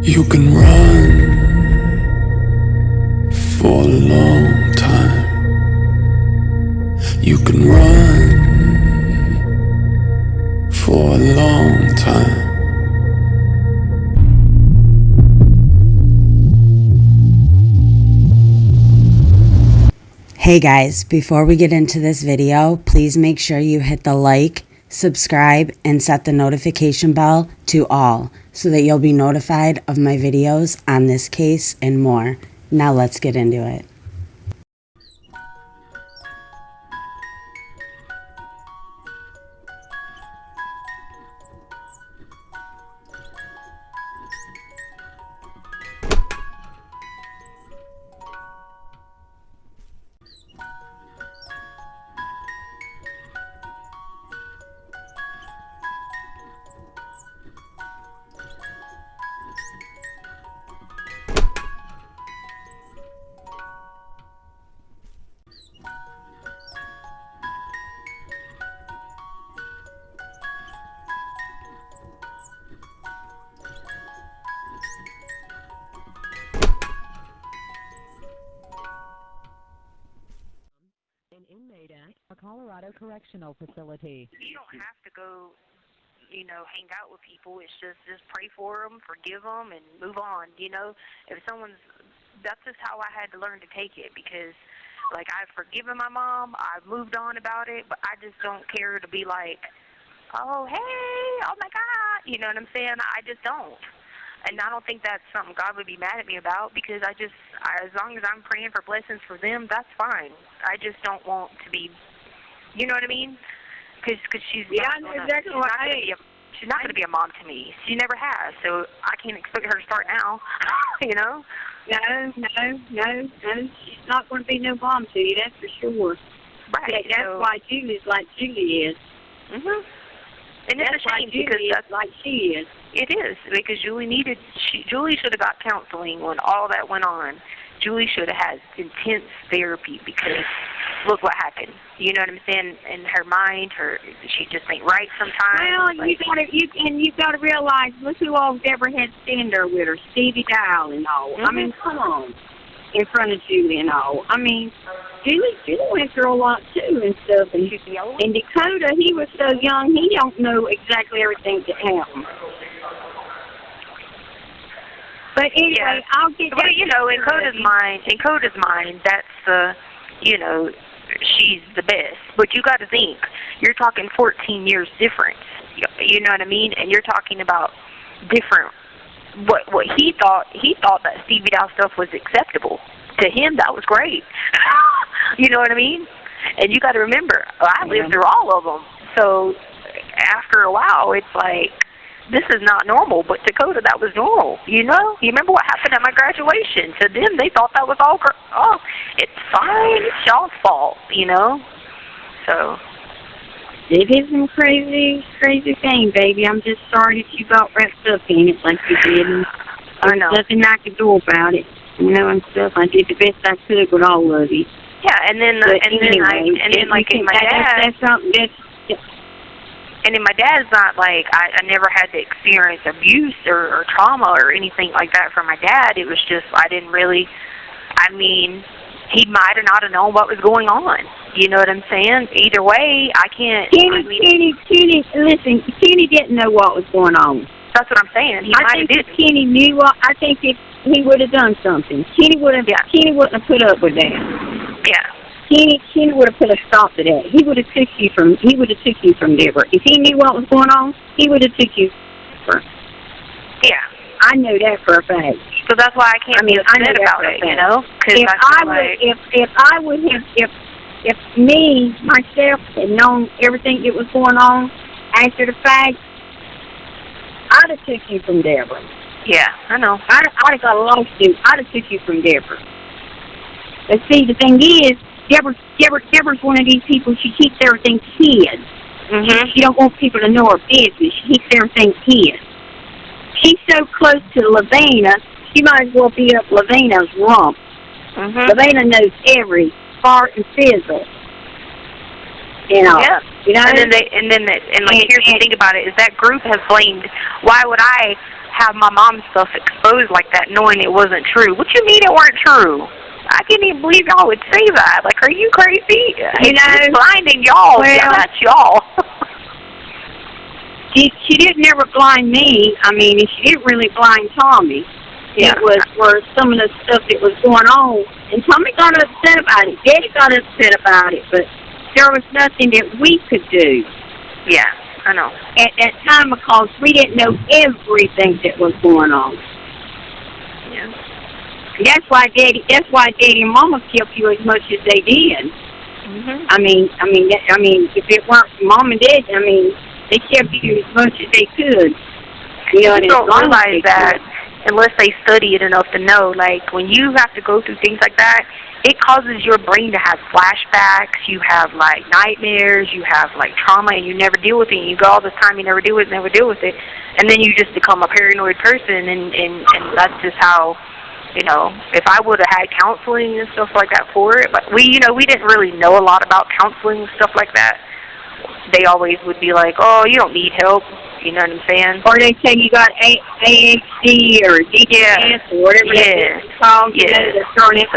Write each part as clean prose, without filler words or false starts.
You can run for a long time. You can run for a long time. Hey guys, before we get into this video, please make sure you hit the like, subscribe, and set the notification bell to all so that you'll be notified of my videos on this case and more. Now let's get into it. An inmate at a Colorado correctional facility. You don't have to go, hang out with people. It's just pray for them, forgive them, and move on. If that's just how I had to learn to take it, because, I've forgiven my mom, I've moved on about it, but I just don't care to be like, oh, hey, oh my God, you know what I'm saying? I just don't. And I don't think that's something God would be mad at me about, because as long as I'm praying for blessings for them, that's fine. I just don't want to be, you know what I mean? Because she's I know exactly what I mean. She's not going to be a mom to me. She never has, so I can't expect her to start now, No. She's not going to be no mom to you, that's for sure. Right. That's why Julie's like Julie is. Mhm. And that's it's a shame, Julie because that's like she is. It is, because Julie should have got counseling when all that went on. Julie should have had intense therapy, because look what happened. You know what I'm saying? In her mind, she just ain't right sometimes. Well, you've got to realize, look who all ever had to stand there with her, Stevie Dial and all. Mm-hmm. I mean, come on, in front of Julie and all. I mean, Julie went through a lot too and stuff. And Dakota, he was so young, he don't know exactly everything that happened. But anyway, yeah. I'll get that. Well, in Coda's mind, that's she's the best. But you got to think, you're talking 14 years difference. You know what I mean? And you're talking about different. What he thought that Stevie Dow stuff was acceptable. To him, that was great. You know what I mean? And you got to remember, I lived through all of them. So after a while, it's like, this is not normal. But Dakota, that was normal. You remember what happened at my graduation? To them, they thought that was all. It's fine. It's y'all's fault. So. It is some crazy thing, baby. I'm just sorry that you got wrapped up in it like you did. And I know. There's nothing I could do about it. And stuff. I did the best I could with all of you. Yeah, and then my dad's not like, I never had to experience abuse or trauma or anything like that from my dad. It was just, he might have not have known what was going on. You know what I'm saying? Either way, I can't. Kenny didn't know what was going on. That's what I'm saying. He might have did. Kenny knew what. I think if he would have done something, Kenny wouldn't have put up with that. Yeah. Kenny would have put a stop to that. He would have took you from Deborah. If he knew what was going on, he would have took you from. Yeah. I know that for a fact. So that's why I can't be upset about it, If me, myself, had known everything that was going on after the fact, I'd have took you from Deborah. Yeah, I know. I'd have got a lawsuit. I'd have took you from Deborah. But see, the thing is, Deborah's one of these people, she keeps everything hid. Mm-hmm. She don't want people to know her business. She keeps everything hid. She's so close to Lavina, she might as well be up Lavina's rump. Mm-hmm. Lavina knows every fart and fizzle. Yeah. You know? And like, here's the thing about it, is that group has blamed, why would I have my mom's stuff exposed like that knowing it wasn't true? What you mean it weren't true? I can't even believe y'all would say that. Like, are you crazy? It's blinding y'all. Well, yeah, that's y'all. She didn't ever blind me. I mean, and she didn't really blind Tommy. Yeah. It was for some of the stuff that was going on. And Tommy got upset about it. Daddy got upset about it. But there was nothing that we could do. Yeah, I know. At that time, because we didn't know everything that was going on. Yeah. That's why Daddy and Mama kept you as much as they did. Mhm. I mean, if it weren't Mom and Dad, I mean, they kept you as much as they could. You know, People don't realize that unless they study it enough to know. Like, when you have to go through things like that, it causes your brain to have flashbacks. You have, like, nightmares. You have, like, trauma, and you never deal with it. And you go all this time, you never deal with it. And then you just become a paranoid person, and that's just how, you know, if I would have had counseling and stuff like that for it, but we didn't really know a lot about counseling and stuff like that. They always would be like, oh, you don't need help, you know what I'm saying? Or they say you got ADHD or DDS or whatever it's called. Yeah.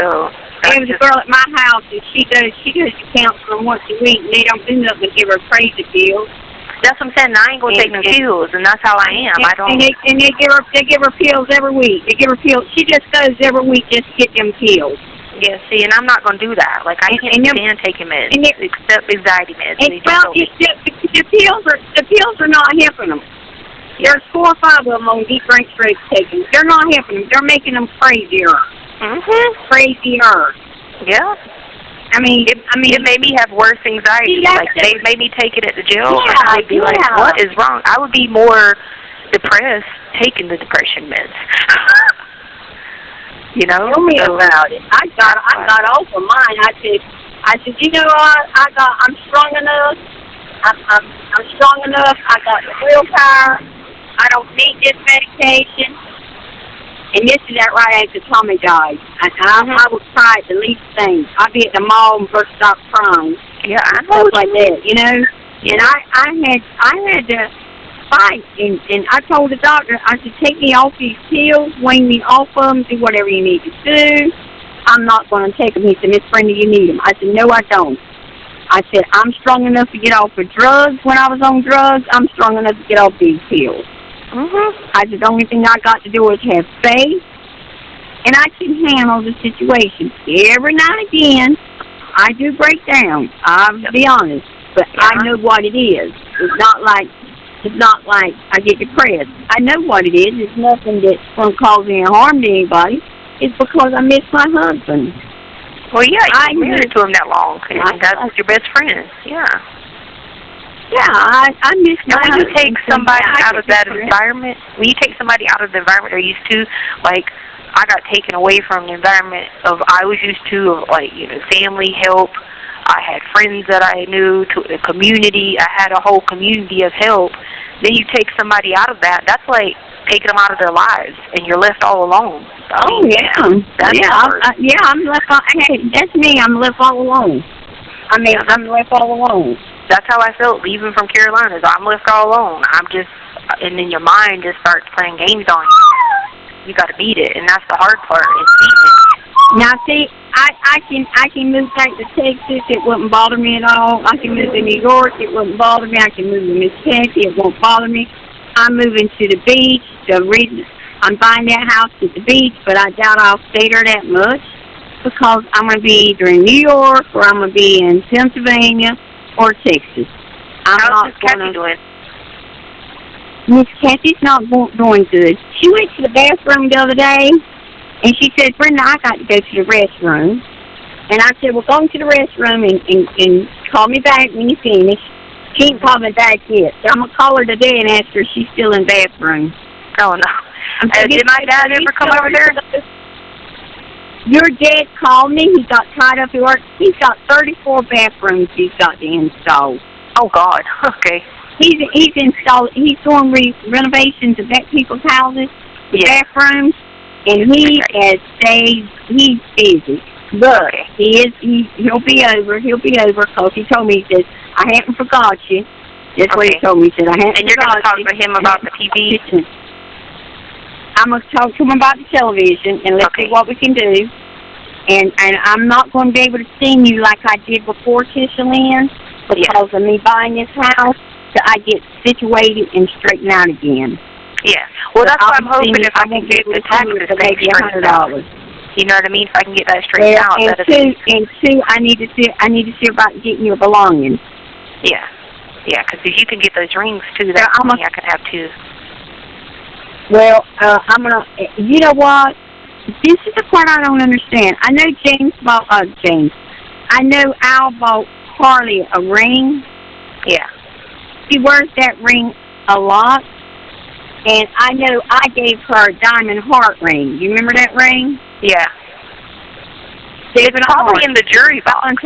So there was a girl at my house, and she goes to counseling once a week, and they don't do nothing but give her crazy pills. That's what I'm saying. I ain't gonna take no pills, and that's how I am. I don't. And they give her pills every week. They give her pills. She just goes every week just to get them pills. Yeah, see, and I'm not gonna do that. Like, I can't stand taking meds, except anxiety meds. And the pills are not helping them. Yeah. There's 4 or 5 of them on deep brain strokes taken. They're not helping them. They're making them crazier. Mhm. Crazier. Yeah. I mean, it made me have worse anxiety. Like, they made me take it at the jail, and I'd be like, what is wrong? I would be more depressed taking the depression meds. You know? Tell me about it. I got off of mine. I said, you know what? I'm strong enough. I'm strong enough. I got the willpower. I don't need this medication. And this is that right after Tommy died. I would cry at the least thing. I'd be at the mall and first stop crying. Yeah, I know. Stuff like that, you know. And I had to fight. And I told the doctor, I said, take me off these pills, wean me off of them, do whatever you need to do. I'm not going to take them. He said, Miss Brenda, you need them. I said, no, I don't. I said, I'm strong enough to get off of drugs when I was on drugs. I'm strong enough to get off these pills. I said, the only thing I got to do is have faith, and I can handle the situation. Every now and again, I do break down. I'll be honest, but I know what it is. It's not like I get depressed. I know what it is. It's nothing that's going to cause any harm to anybody. It's because I miss my husband. Well, yeah, you were married to him that long, and that was your best friend. Yeah. Yeah, I miss my husband. When you take somebody out of that environment, when you take somebody out of the environment they're used to, like, I got taken away from the environment I was used to, of, like, you know, family help. I had friends that I knew, to a community. I had a whole community of help. Then you take somebody out of that. That's like taking them out of their lives, and you're left all alone. I'm left all. Hey, that's me. I'm left all alone. I'm left all alone. That's how I felt leaving from Carolina. I'm left all alone. And then your mind just starts playing games on you. You got to beat it, and that's the hard part, is beating it. Now, see, I can move back to Texas. It wouldn't bother me at all. I can move to New York. It wouldn't bother me. I can move to Mississippi. It won't bother me. I'm moving to the beach. The reason I'm buying that house at the beach, but I doubt I'll stay there that much, because I'm going to be either in New York, or I'm going to be in Pennsylvania or Texas. How's Miss Kathy doing? Miss Kathy's not doing good. She went to the bathroom the other day, and she said, Brenda, I got to go to the restroom. And I said, well, go to the restroom and call me back when you finish. She ain't called me back yet. So I'm going to call her today and ask her if she's still in the bathroom. Oh, no. Did my dad ever come over there? Your dad called me. He got tied up at work. He's got 34 bathrooms he's got to install. Oh, God. Okay. He's doing renovations of people's houses, the bathrooms, and he's busy. But he'll be over because he told me, he says, I haven't forgot you. That's what he told me. He said, I haven't And you're going to forgot talk to him about the TV? I'm going to talk to him about the television, and let's see what we can do. And I'm not going to be able to see you like I did before, Tisha Lynn, because of me buying this house, till I get situated and straightened out again. Yeah. Well, that's what I'm hoping if I can get the taxes maybe $100. You know what I mean? If I can get that straightened out. And two, I need to see about getting your belongings. Yeah. Yeah, because if you can get those rings, too, that's something I could have, too. Well, I'm going to, you know what? This is the part I don't understand. I know I know Al bought Harley a ring. Yeah. She wears that ring a lot. And I know I gave her a diamond heart ring. You remember that ring? Yeah. It's probably in the jury box.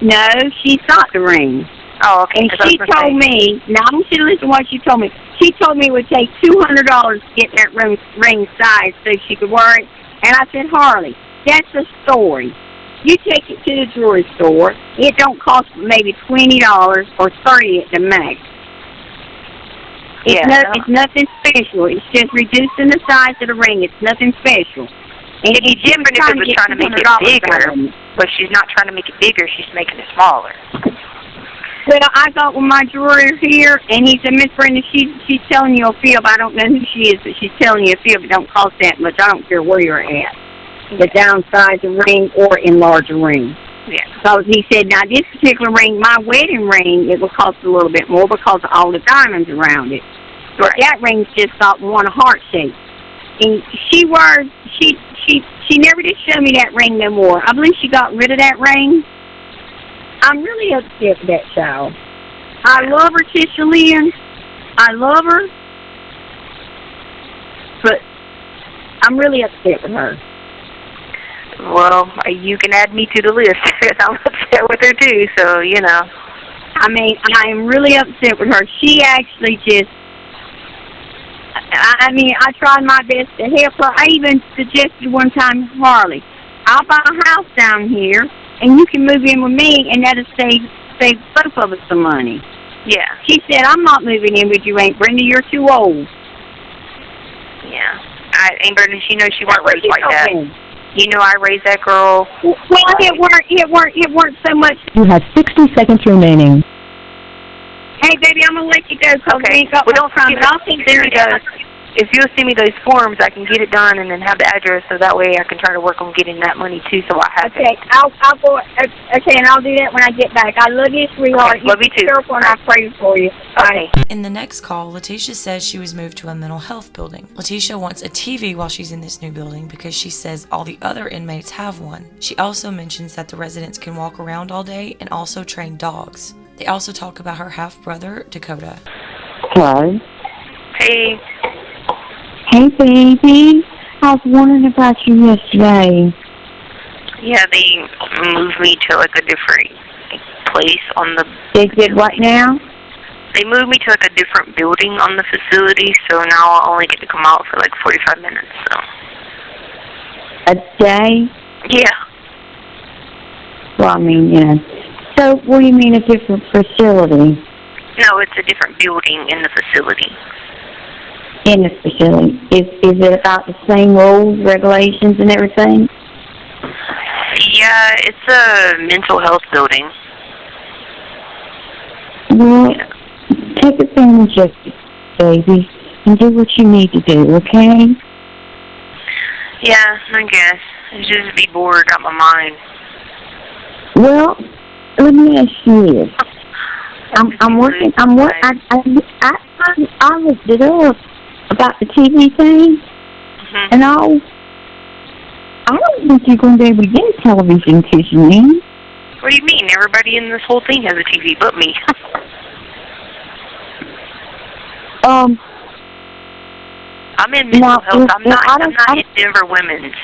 No, she's got the ring. Oh, okay. And she told me, now I want you to listen to what she told me. She told me it would take $200 to get that ring size so she could wear it. And I said, Harley, that's a story. You take it to the jewelry store. It don't cost maybe $20 or $30 at the max. It's nothing special. It's just reducing the size of the ring. It's nothing special. And it'd be different if it was trying to make it bigger. But she's not trying to make it bigger. She's making it smaller. Well, I got with my jeweler here, and he said, Miss Brenda, she's telling you a fib. I don't know who she is, but she's telling you a fib. It don't cost that much. I don't care where you're at. The downsize a ring or enlarge a ring. Yeah. So he said, now this particular ring, my wedding ring, it will cost a little bit more because of all the diamonds around it. But that ring's just got one heart shape. And she never did show me that ring no more. I believe she got rid of that ring. I'm really upset with that child. I love her, Tisha Lynn. I love her. But I'm really upset with her. Well, you can add me to the list. I'm upset with her, too, so, you know. I mean, I am really upset with her. She actually just... I mean, I tried my best to help her. I even suggested one time, Harley, I'll buy a house down here, and you can move in with me, and that'll save both of us some money. Yeah. She said, I'm not moving in with you, Aunt Brenda. You're too old. Yeah. Aunt Brenda, she knows she weren't raised like that. You know I raised that girl. Well, it weren't so much. You have 60 seconds remaining. Hey, baby, I'm going to let you go because we ain't got well, don't forget, I'll see you. If you'll send me those forms, I can get it done and then have the address so that way I can try to work on getting that money, too, so I have it. I'll go. Okay, and I'll do that when I get back. I love you, sweetheart. Okay, love you, too. Be careful, and I pray for you. Okay. In the next call, Leticia says she was moved to a mental health building. Leticia wants a TV while she's in this new building because she says all the other inmates have one. She also mentions that the residents can walk around all day and also train dogs. They also talk about her half-brother, Dakota. Hello. Hey. Hey, baby. I was wondering about you yesterday. Yeah, they moved me to, like, a different place on the... They did what now? They moved me to, like, a different building on the facility, so now I'll only get to come out for, like, 45 minutes, so... A day? Yeah. Well, I mean, yeah. So, what do you mean a different facility? No, it's a different building in the facility. In the facility. Is it about the same rules, regulations, and everything? Yeah, it's a mental health building. Well, take advantage of it, baby, and do what you need to do, okay? Yeah, I guess. It's just be bored out my mind. Well, let me ask you this. I looked it up about the TV thing, and all. I don't think you're going to be able to get a television, Tisha. What do you mean? Everybody in this whole thing has a TV but me. I'm in mental health. I'm not in Denver Women's.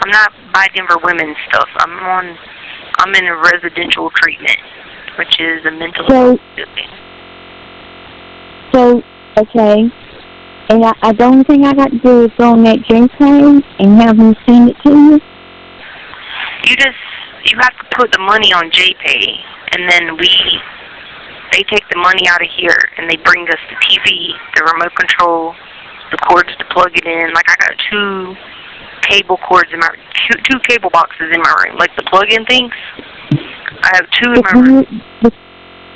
I'm not by Denver Women's stuff. I'm in a residential treatment, which is a mental health building. So, okay. And the only thing I got to do is go on that JPay and have them send it to you? You have to put the money on JPay, and then they take the money out of here, and they bring us the TV, the remote control, the cords to plug it in. Like, I got two cable cords in two cable boxes in my room, like the plug-in things. I have two in my room.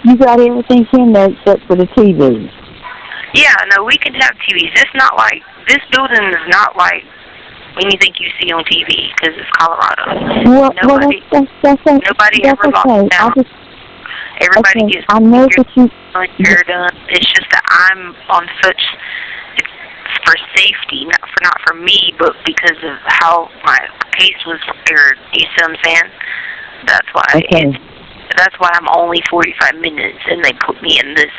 You got everything in there except for the TV. Yeah, no, we can have TVs. It's not like, this building is not like anything you see on TV, because it's Colorado. Well, nobody ever locks down. Everybody gets hair done. It's just that I'm on such, it's for safety, not for me, but because of how my case was prepared. You see what I'm saying? That's why. That's why I'm only 45 minutes, and they put me in this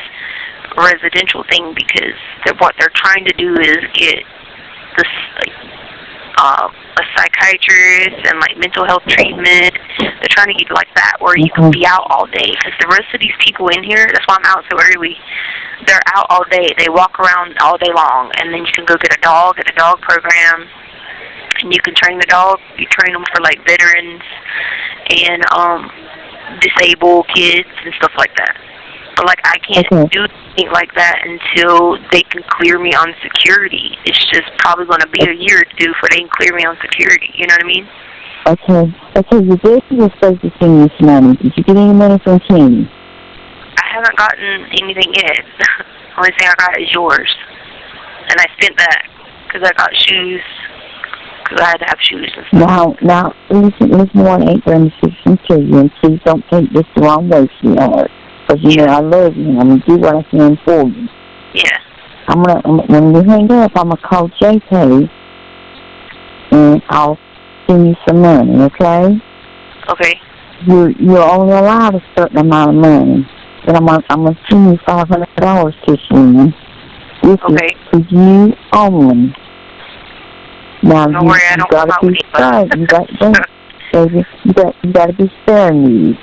residential thing, because what they're trying to do is get this, like, a psychiatrist and like mental health treatment. They're trying to get like that where you can be out all day, because the rest of these people in here, that's why I'm out so early, they're out all day. They walk around all day long, and then you can go get a dog at a dog program, and you can train the dog. You train them for like veterans and disabled kids and stuff like that. But like, I can't do anything like that until they can clear me on security. It's just probably going to be a year or two before they can clear me on security. You know what I mean? Okay, you did was supposed to send this money. Did you get any money from Kenny? I haven't gotten anything yet. The only thing I got is yours. And I spent that because I got shoes, because I had to have shoes and stuff. Now, listen, one ain't going to fix them to you, and please don't take this the wrong way, sweetheart. Because, you know, I love you. I'm going to do what I can for you. Yeah. When you hang up, I'm going to call JP, and I'll send you some money, okay? Okay. You're only allowed a certain amount of money. And I'm going to send you $500 this year. This is for you only. Now, don't worry, I don't got to be sparing. You got to be sparing these.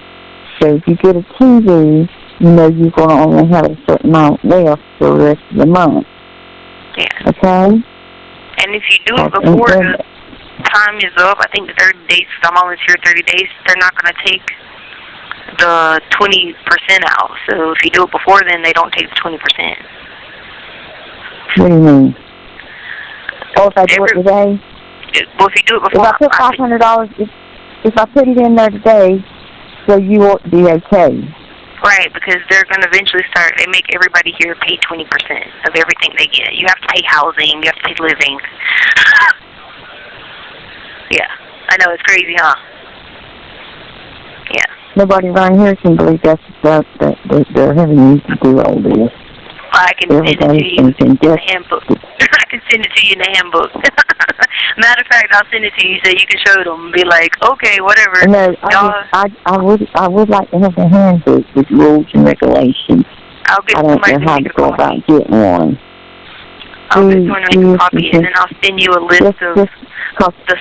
So if you get a TV, you know you're going to only have a certain amount left for the rest of the month. Yeah. Okay? And if you do it before the time is up, I think the 30 days, because I'm always here 30 days, they're not going to take the 20% out. So if you do it before then, they don't take the 20%. What do you mean? Oh, if I do it today? Well, if you do it before... If I put $500, if I put it in there today, so you ought to be okay. Right, because they're going to eventually start, they make everybody here pay 20% of everything they get. You have to pay housing, you have to pay living. Yeah, I know, it's crazy, huh? Yeah. Nobody around here can believe that they're having you to do all this. I can send it to you in the handbook. I can send it to you in the handbook. Matter of fact, I'll send it to you so you can show them and be like, okay, whatever. No, I would like to have the handbook with rules and regulations. I'll get I don't know how to go about getting one. I'll get someone to make a copy, and then I'll send you a list of the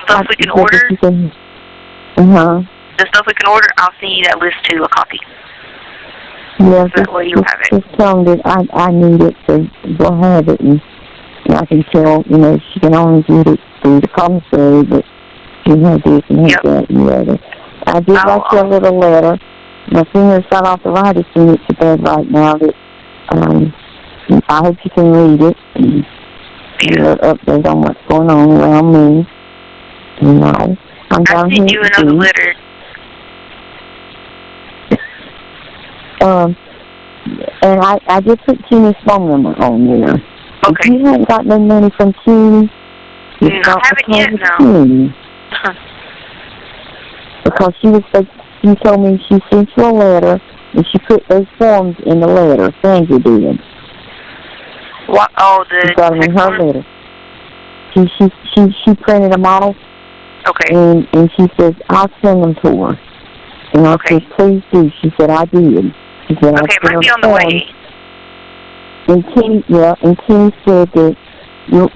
stuff we can order. The stuff we can order, I'll send you that list too, a copy. Yeah, so that way you have it. Just tell them that I need it, so go have it, and I can tell, you know, she can only get it through the commissary, but she had this and had that and the other. I did write you a little letter. My fingers got off the writing to it to bed right now. That I hope you can read it and get an update on what's going on around me. You know, I'm down here. I sent you another letter. And I just put Kenny's phone number on there. Okay. If you haven't got no money from Kenny, it's not I haven't because yet, of no. Kenny. Because she told me she sent you a letter, and she put those forms in the letter. Sandra did. What? Oh, She got them in her letter. She printed them off. Okay. And she says, I'll send them to her. And I said, please do. She said, I did. She said, okay, it might be on the way. And Kenny said that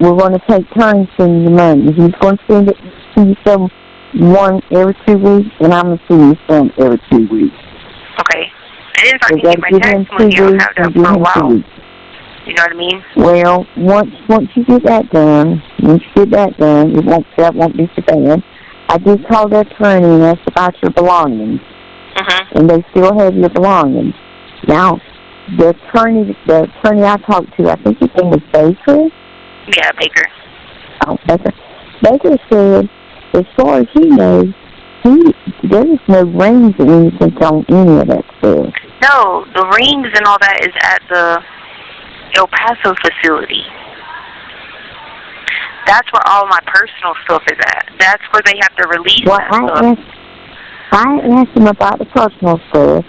we're going to take turns sending the money. He's going to send it to you some one every 2 weeks, and I'm going to send you some every 2 weeks. Okay. And if I can get my tax money, I'll have that for a while. You know what I mean? Well, once you get that done, that won't be so bad. I did call the attorney and asked about your belongings. and they still have your belongings. Now, the attorney I talked to, I think his name was Baker. Yeah, Baker. Oh, Baker. Baker said, as far as he knows, there is no rings or anything on any of that stuff. No, the rings and all that is at the El Paso facility. That's where all my personal stuff is at. That's where they have to release that stuff. I asked him about the personal stuff,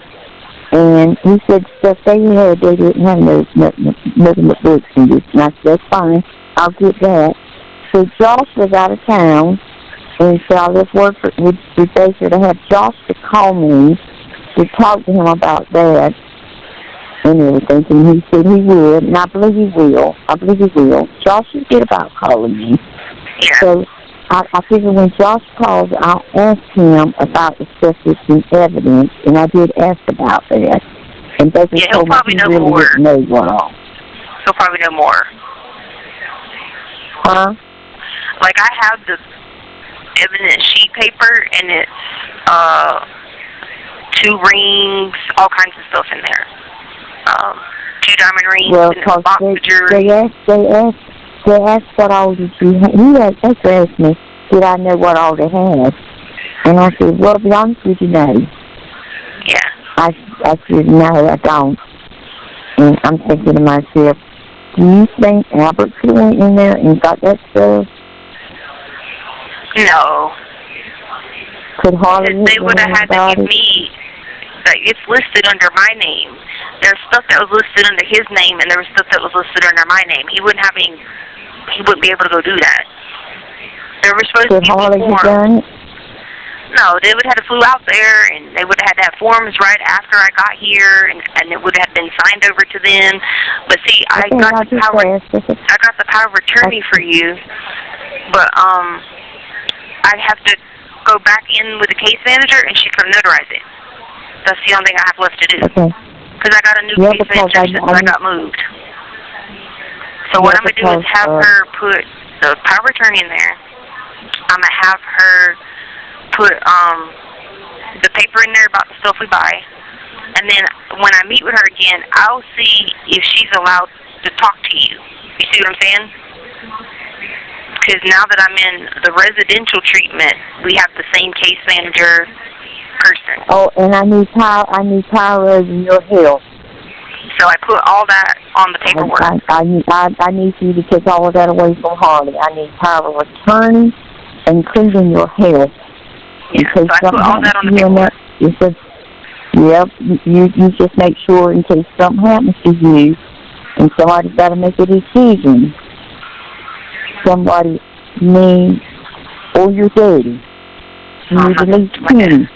and he said stuff they had, they didn't have nothing but books and this. And I said, that's fine, I'll get that. So Josh was out of town, and so I just worked with Baker to have Josh to call me to talk to him about that and everything. And he said he would, and I believe he will. Josh is good about calling me. Yeah. So I figured when Josh calls, I'll ask him about the stuff that's in evidence, and I did ask about that. And Baker told me he really didn't know what all. He'll probably know more. Huh? Like, I have the evidence sheet paper, and it's 2 rings, all kinds of stuff in there. 2 diamond rings, and a box of jewelry. They asked what all did you have. Baker asked me, did I know what all they had? And I said, well, to be honest with you, no. Yeah. I said, no, I don't. And I'm thinking to myself, do you think Albert could have went in there and got that stuff? No. Could Harley have they would have had to give me, like, it's listed under my name. There's stuff that was listed under his name, and there was stuff that was listed under my name. He wouldn't be able to go do that. They were supposed to give me forms. No, they would have flew out there, and they would have had to have forms right after I got here, and it would have been signed over to them. But see, I got the power of attorney for you, but I'd have to go back in with the case manager, and she could notarize it. That's the only thing I have left to do. Okay. Because I got a new case manager since I got moved. So what I'm going to do is have her put the power of attorney in there. I'm going to have her put the paper in there about the stuff we buy. And then when I meet with her again, I'll see if she's allowed to talk to you. You see what I'm saying? Because now that I'm in the residential treatment, we have the same case manager person. Oh, and I need power over your health. So I put all that on the paperwork. I need you to take all of that away from Harley. I need power of attorney, including your health. Yeah, so I put all that on the paperwork. You just make sure in case something happens to you, and somebody's got to make a decision. Somebody, me, or your daddy. You need at least 10.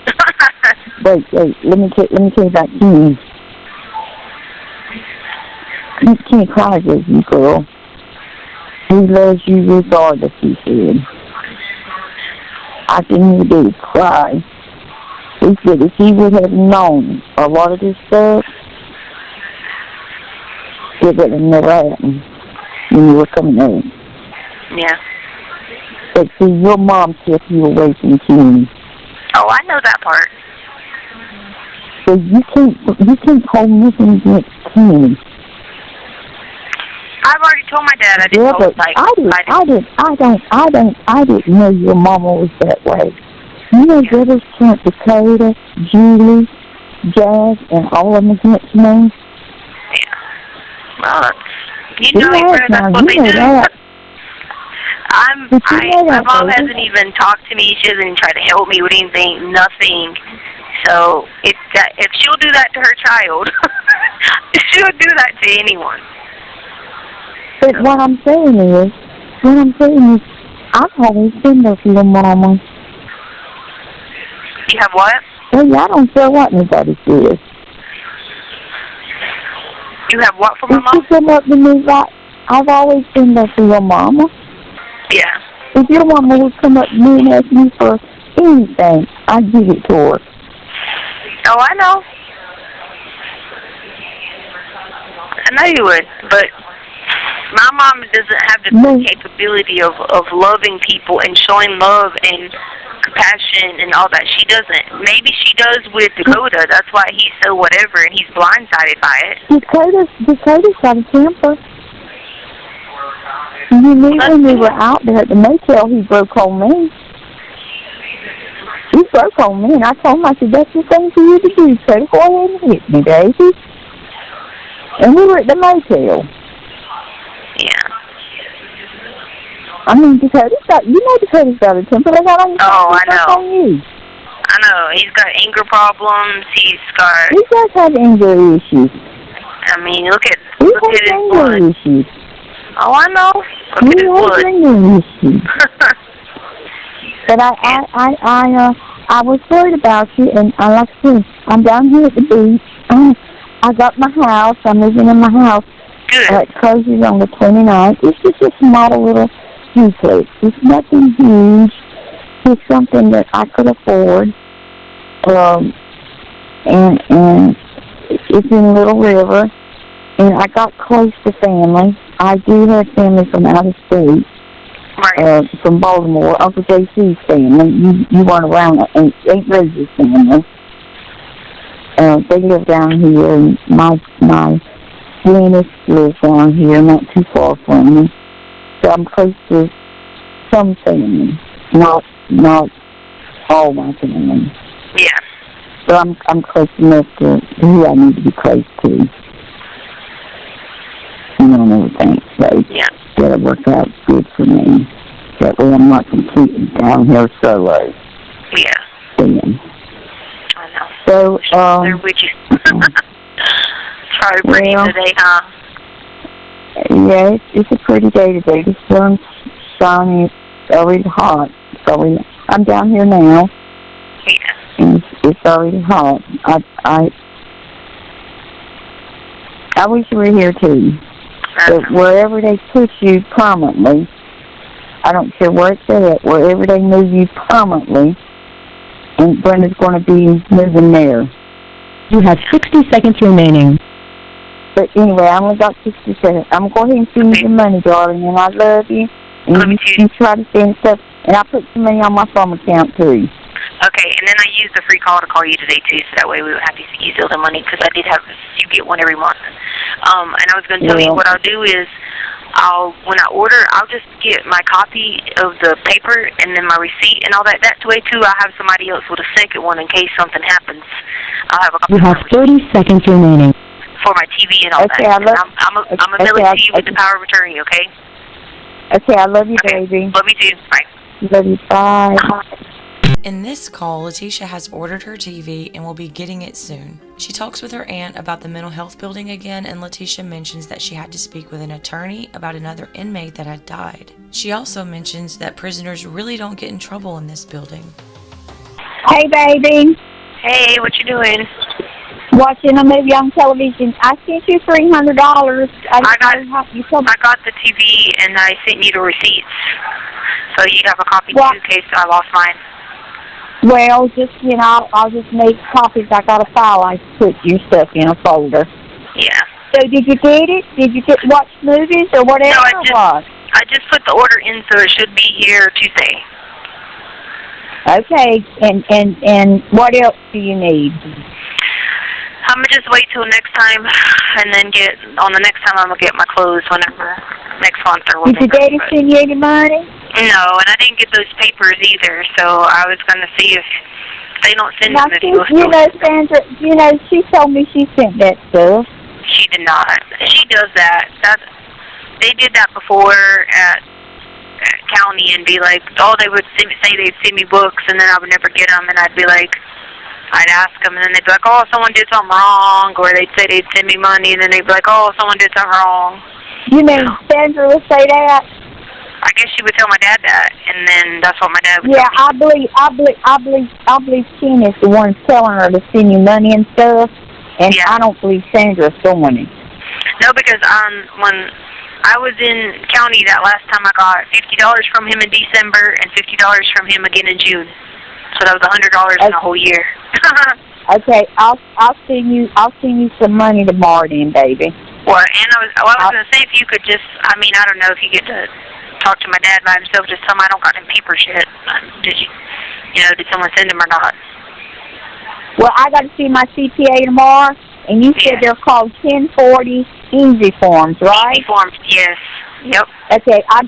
Wait, let me tell you about Kenny. Kenny cries with you, girl. He loves you regardless, he said. I can hear Daddy cry. He said if he would have known a lot of this stuff, it would have never happened when you were coming home. Yeah. But see, your mom kept you away from Kenny. Oh, I know that part. So you can't hold nothing against Kenny. I've already told my dad I didn't hold I didn't know your mama was that way. You know, brothers Kent, Dakota, Julie, Jazz, and all of them against me. Yeah. Well, you know, that's what they do. My mom hasn't even talked to me. She hasn't even tried to help me with anything. Nothing. So if she'll do that to her child, she'll do that to anyone. But what I'm saying is, I've always been there for your mama. You have what? Hey, I don't care what nobody says. You have what for my mom? If you come up to me, I've always been there for your mama. Yeah. If your mama would come up to me and ask me for anything, I'd give it to her. Oh, I know. I know you would, but my mom doesn't have the capability of loving people and showing love and compassion and all that. She doesn't. Maybe she does with Dakota. That's why he's so whatever, and he's blindsided by it. Dakota's got a temper. You knew when we were out there at the motel, he broke on me. He broke on me, and I told him, I said, that's the thing for you to do, so go ahead and hit me, baby. And we were at the motel. Yeah. I mean, Dakota's got a temper. They got I know. On you. I know. He's got anger problems. He does have anger issues. I mean, look at his blood. Issues. Oh, I know. Look at his blood. Anger issues. But I was worried about you, and like I said, I'm down here at the beach. I got my house. I'm moving in my house. Good. It closes on the 29th. It's just a small little duplex. It's nothing huge. It's something that I could afford. And it's in Little River. And I got close to family. I do have family from out of state. Right. From Baltimore, Uncle JC's family. You weren't around. Aunt Rose's family. They live down here, and my dentist lives down here, not too far from me. So I'm close to some family, not all my family. Yeah. So I'm close enough to who I need to be close to. You know, and everything. So yeah. That'll work out good for me. That way I'm not completely down here solo. Yeah. Then. I know. So, they're with you. Probably pretty today, huh? Yeah, it's a pretty day today. The sun's shining. It's already hot. I'm down here now. Yeah. And it's already hot. I wish you were here too. But wherever they put you permanently, I don't care where it's at, wherever they move you permanently, and Brenda's going to be moving there. You have 60 seconds remaining. But anyway, I only got 60 seconds. I'm going to go ahead and send you the money, darling, and I love you. And you try to send stuff, and I put some money on my phone account too. Okay, and then I used the free call to call you today too, so that way we would have to use all the money, because you get one every month. And I was going to tell you what I'll do is, when I order, I'll just get my copy of the paper and then my receipt and all that. That way too, I'll have somebody else with a second one in case something happens. I'll have a copy. You have 30 seconds remaining. For my TV and all that. I'm a Millie with the power of attorney, okay? Okay, I love you, baby. Love you too. Bye. Love you. Bye. In this call, Leticia has ordered her TV and will be getting it soon. She talks with her aunt about the mental health building again, and Leticia mentions that she had to speak with an attorney about another inmate that had died. She also mentions that prisoners really don't get in trouble in this building. Hey, baby. Hey, what you doing? Watching a movie on television. I sent you $300. I got the TV and I sent you the receipts. So you have a copy too in case I lost mine. Well, I'll just make copies. I got a file I put your stuff in a folder. Yeah. So did you get it? Did you watch movies or whatever? No, I just put the order in, so it should be here Tuesday. Okay, and what else do you need? I'm going to just wait till next time, and then on the next time I'm going to get my clothes whenever, next month or whatever. Did your daddy send you any money? No, and I didn't get those papers either, so I was going to see if they don't send them. Sandra, she told me she sent that stuff. She did not. She does that. They did that before at county and be like, they would say they'd send me books, and then I would never get them, and I'd be like, I'd ask them, and then they'd be like, someone did something wrong, or they'd say they'd send me money, and then they'd be like, someone did something wrong. You mean Sandra would say that? I guess she would tell my dad that, and then that's what my dad would tell me. I believe Ken is the one telling her to send you money and stuff, and I don't believe Sandra's doing it. No, because when I was in county that last time, I got $50 from him in December and $50 from him again in June. So that was $100 in a whole year. Okay, I'll send you some money tomorrow, then, baby. Well, and I was gonna say, if you could just, I don't know if you get to talk to my dad by himself, just tell him I don't got them paper shit. Did you? You know, did someone send them or not? Well, I got to see my CPA tomorrow, and you said they're called 1040 easy forms, right? Easy forms, yes. Yep. Okay, I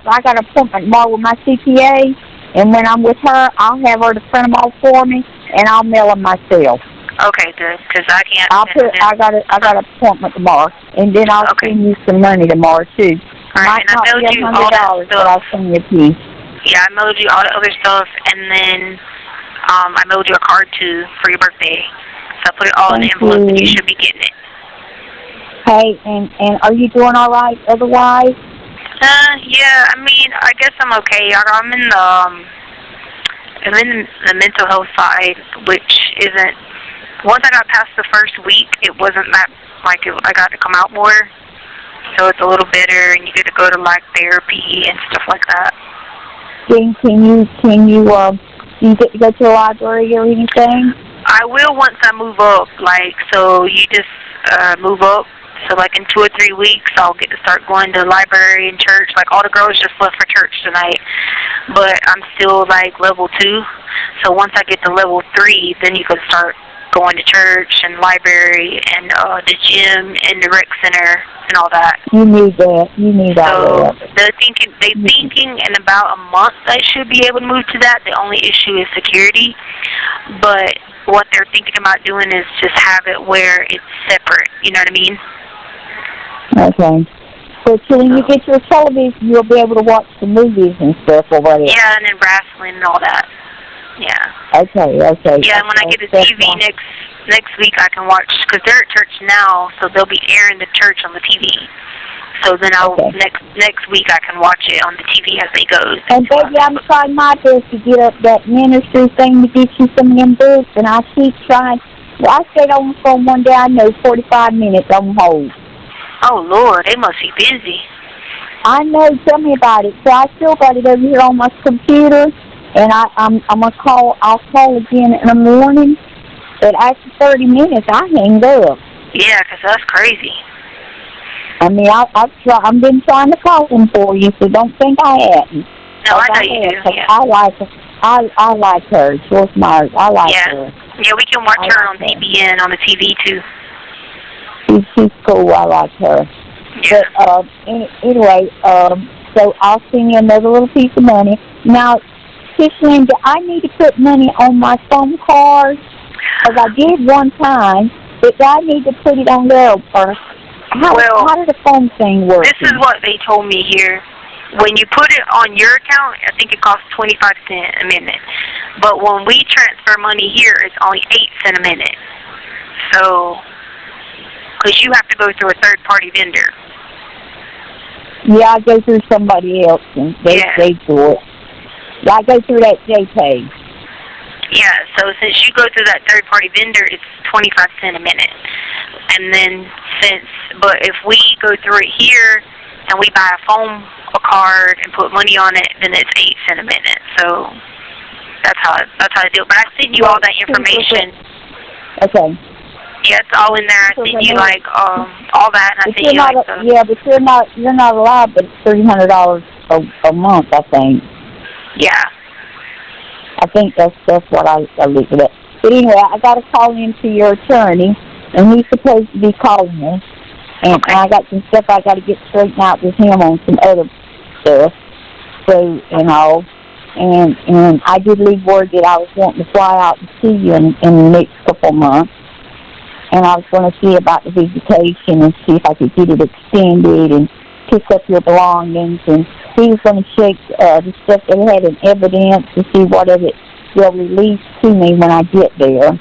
got an appointment tomorrow with my CPA, and when I'm with her, I'll have her to print them all for me, and I'll mail them myself. Okay, good, because I can't. I got an appointment tomorrow, and then I'll send you some money tomorrow too. All right, and I mailed you all that stuff. But I'll send you a piece. Yeah, I mailed you all the other stuff, and then I mailed you a card too for your birthday. So I put it all in the envelope, and you should be getting it. Hey, and are you doing all right otherwise? Yeah, I mean, I guess I'm okay. I'm in the mental health side, which isn't. Once I got past the first week, it wasn't that I got to come out more, so it's a little better, and you get to go to like therapy and stuff like that. Can you get to go to the library or anything? I will once I move up. So you just move up. So like in 2 or 3 weeks, I'll get to start going to the library and church. Like all the girls just left for church tonight, but I'm still like level 2. So once I get to level 3, then you can start going to church and library and the gym and the rec center and all that. You need that. You need all that. So they thinking in about a month I should be able to move to that. The only issue is security, but what they're thinking about doing is just have it where it's separate. You know what I mean? Okay. So when you get your television, you'll be able to watch the movies and stuff over there. Yeah, and then wrestling and all that. Yeah. Okay. Yeah, and when I get a TV next week, I can watch, because they're at church now, so they'll be airing the church on the TV. So then next week I can watch it on the TV as they go. And baby, I'm trying my best to get up that ministry thing to get you some of them books, and I keep trying. Well, I stayed on the phone one day, I know 45 minutes on hold. Oh, Lord, they must be busy. I know, tell me about it. So I still got it over here on my computer, and I'm gonna call. I'll call again in the morning. But after 30 minutes, I hang up. Yeah, 'cause that's crazy. I mean, I've been trying to call them for you, so don't think I hadn't. No, I know you do. Yeah. I like her. I like her. George Myers. I like her. Yeah, we can watch her on TBN on the TV too. She's cool. I like her. Yeah. But anyway, so I'll send you another little piece of money. Now, Tishlyn, do I need to put money on my phone card? Because I did one time, but do I need to put it on there first? How did the phone thing work? This is what they told me here. When you put it on your account, I think it costs 25 cents a minute. But when we transfer money here, it's only 8 cents a minute. So, because you have to go through a third-party vendor. Yeah, I go through somebody else, and they do it. I go through that JPay. Yeah, so since you go through that third-party vendor, it's 25 cents a minute. And then but if we go through it here and we buy a card and put money on it, then it's 8 cents a minute. So that's how I do it. But I send you all that information. Okay. Yeah, it's all in there. I send you all that, and I send you yeah, but you're not allowed, but it's $300 a month, I think. Yeah. I think that's what I looked at. But anyway, I got to call into your attorney, and he's supposed to be calling me. And I got some stuff I got to get straightened out with him on some other stuff. So, and I did leave word that I was wanting to fly out and see you in the next couple of months. And I was going to see about the visitation and see if I could get it extended and pick up your belongings. And he was going to check the stuff that had in evidence to see what of it they'll release to me when I get there.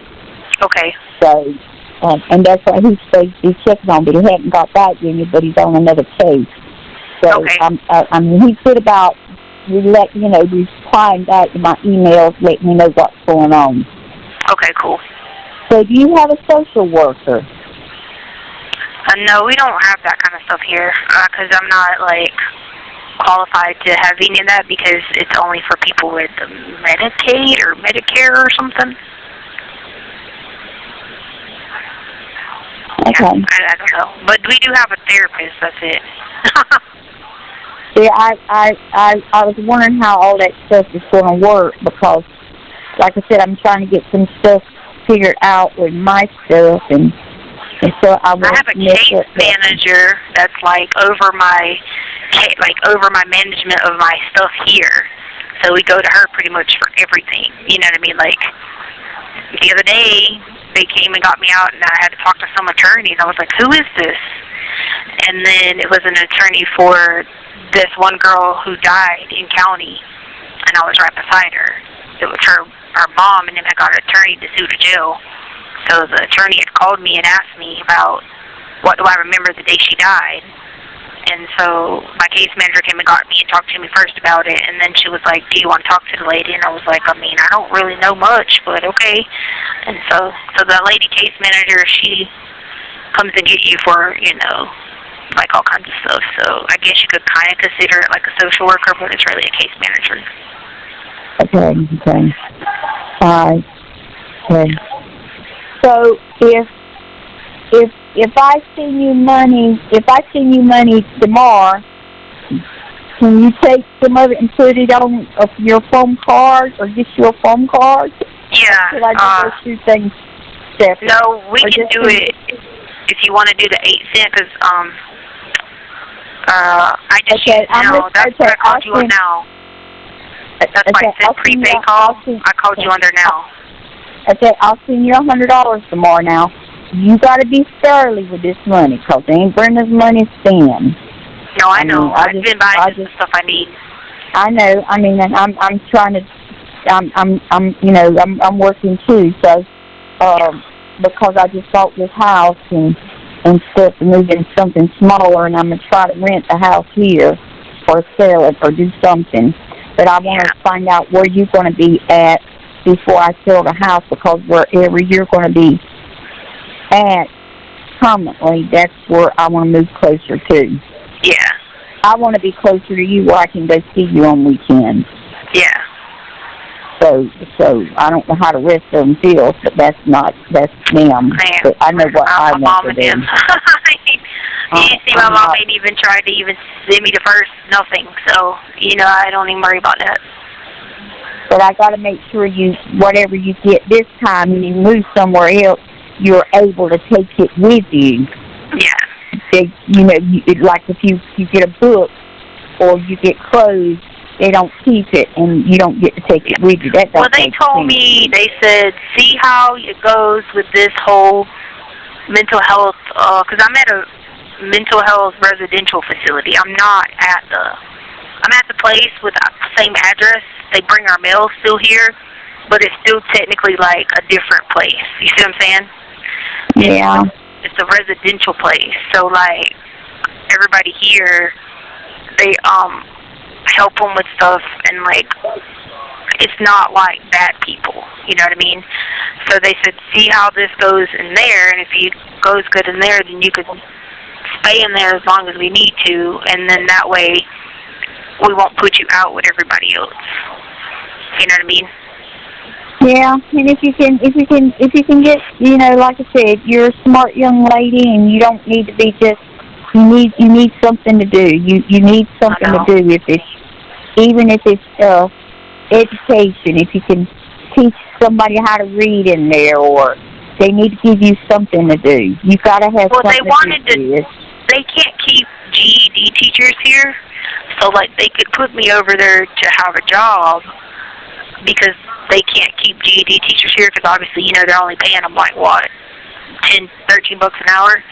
Okay. So, and that's what he's supposed to be checking on, but he hadn't got back to me, but he's on another case. So, I mean, he's good about replying back to my emails, letting me know what's going on. Okay, cool. So do you have a social worker? No, we don't have that kind of stuff here, because I'm not, qualified to have any of that, because it's only for people with Medicaid or Medicare or something. Okay. Yeah, I don't know. But we do have a therapist, that's it. Yeah, I was wondering how all that stuff is going to work, because like I said, I'm trying to get some stuff figured out with my stuff, and so I have a case manager that's over my management of my stuff here. So we go to her pretty much for everything. You know what I mean? The other day, they came and got me out, and I had to talk to some attorney, and I was like, who is this? And then it was an attorney for this one girl who died in county, and I was right beside her. It was her mom, and then I got an attorney to sue to jail. So the attorney had called me and asked me about what do I remember the day she died. And so my case manager came and got me and talked to me first about it, and then she was like, do you want to talk to the lady? And I was like, I mean, I don't really know much, but okay. And so the lady case manager, she comes and get you for, all kinds of stuff. So I guess you could kind of consider it like a social worker, but it's really a case manager. Okay. Okay. So if I send you money tomorrow, can you take some of it and put it on your phone card, or just your phone card? Yeah. Should I do those two things separate? No, we can do it if you want to do the 8 cent, because I just use now. That's what I called you on now. That's why I said prepaid call. I called you under now. Okay, I'll send you $100 tomorrow now. You got to be sterling with this money, because ain't Brenda's money spent. No, I know. I've been buying just the stuff I need. I know. I mean, and I'm trying to. I'm working too. So, because I just bought this house and stuff, and moving something smaller, and I'm gonna try to rent a house here, or sell it, or do something. But I want to find out where you're going to be at before I sell the house, because wherever you're going to be at permanently, that's where I want to move closer to. Yeah. I want to be closer to you where I can go see you on weekends. Yeah. So I don't know how the rest of them feel, but that's them. But I know what I want to do. You see, my mom ain't even tried to even send me the first nothing, so, I don't even worry about that. But I got to make sure whatever you get this time, and you move somewhere else, you're able to take it with you. Yeah. Like if you get a book or you get clothes, they don't keep it, and you don't get to take it with you. Well, they told me, they said, see how it goes with this whole mental health, because I'm at a mental health residential facility. I'm at the place with the same address. They bring our mail still here, but it's still technically like a different place. You see what I'm saying? Yeah. It's a residential place. So everybody here, they help them with stuff, and it's not like bad people. You know what I mean? So they said, see how this goes in there, and if it goes good in there, then you could stay in there as long as we need to, and then that way we won't put you out with everybody else. You know what I mean? Yeah, and if you can get, like I said, you're a smart young lady, and you don't need to be just. You need something to do. You need something to do. Even if it's education. If you can teach somebody how to read in there, or they need to give you something to do. You got to have something to do. They can't keep GED teachers here, so they could put me over there to have a job, because they can't keep GED teachers here, because obviously, they're only paying them $10, $13 an hour.